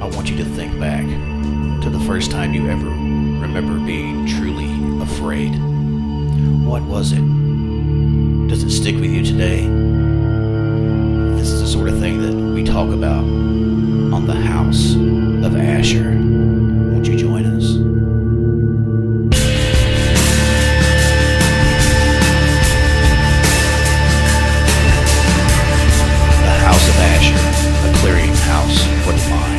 I want you to think back to the first time you ever remember being truly afraid. What was it? Does it stick with you today? This is the sort of thing that we talk about on the House of Asher. Won't you join us? The House of Asher, a clearinghouse for the mind.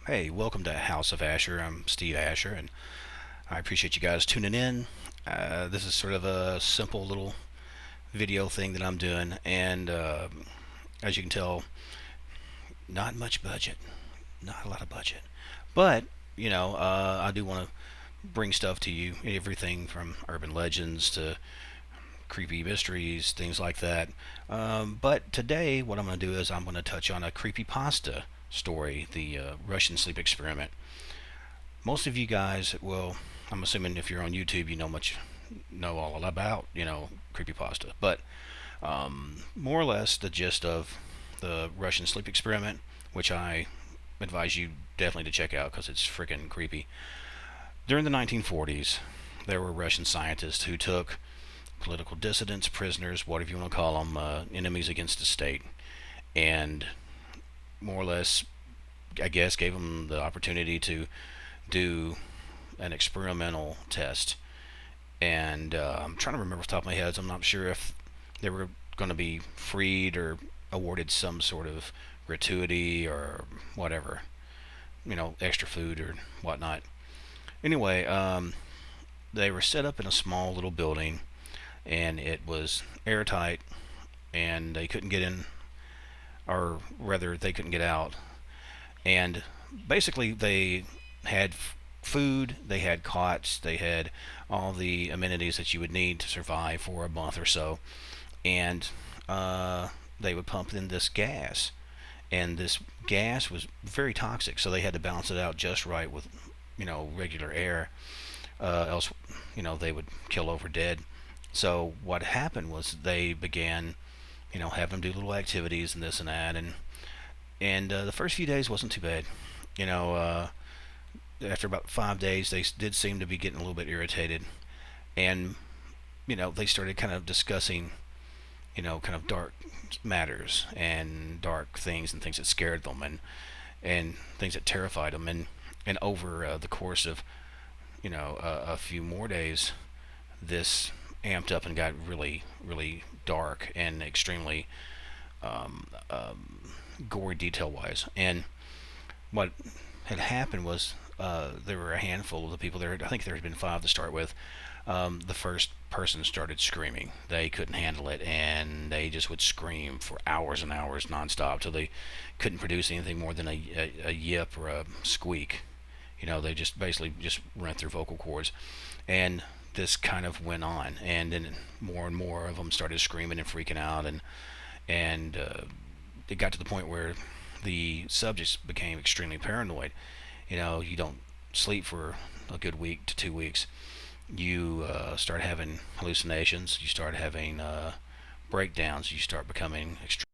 Hey, welcome to House of Asher. I'm Steve Asher, and I appreciate you guys tuning in. This is sort of a simple little video thing that I'm doing, and as you can tell, not much budget, not a lot of budget, but I do want to bring stuff to you, everything from urban legends to creepy mysteries, things like that. But today, what I'm going to do is I'm going to touch on a creepy pasta story, the Russian sleep experiment. Most of you guys, well, I'm assuming if you're on YouTube, know all about creepypasta. But more or less, the gist of the Russian sleep experiment, which I advise you definitely to check out because it's freaking creepy. During the 1940s, there were Russian scientists who took political dissidents, prisoners, whatever you want to call them, enemies against the state, and more or less, I guess, gave them the opportunity to do an experimental test. And I'm trying to remember off the top of my head. I'm not sure if they were going to be freed or awarded some sort of gratuity or whatever, extra food or whatnot. Anyway, they were set up in a small little building, and it was airtight, and they couldn't get in, or rather, they couldn't get out. And basically, they had food, they had cots, they had all the amenities that you would need to survive for a month or so. And they would pump in this gas, and this gas was very toxic, so they had to balance it out just right with regular air, else they would kill over dead. So what happened was they began having them do little activities and this and that, and the first few days wasn't too bad. After about 5 days, they did seem to be getting a little bit irritated, and they started kind of discussing kind of dark matters and dark things and things that scared them, and things that terrified them, and over the course of a few more days, this amped up and got really, really dark and extremely gory detail-wise. And what had happened was there were a handful of the people there. I think there had been 5 to start with. The first person started screaming. They couldn't handle it, and they just would scream for hours and hours nonstop till they couldn't produce anything more than a yip or a squeak. They just basically just rent their vocal cords, and this kind of went on, and then more and more of them started screaming and freaking out, and it got to the point where the subjects became extremely paranoid. You don't sleep for a good week to 2 weeks. You start having hallucinations. You start having breakdowns. You start becoming extremely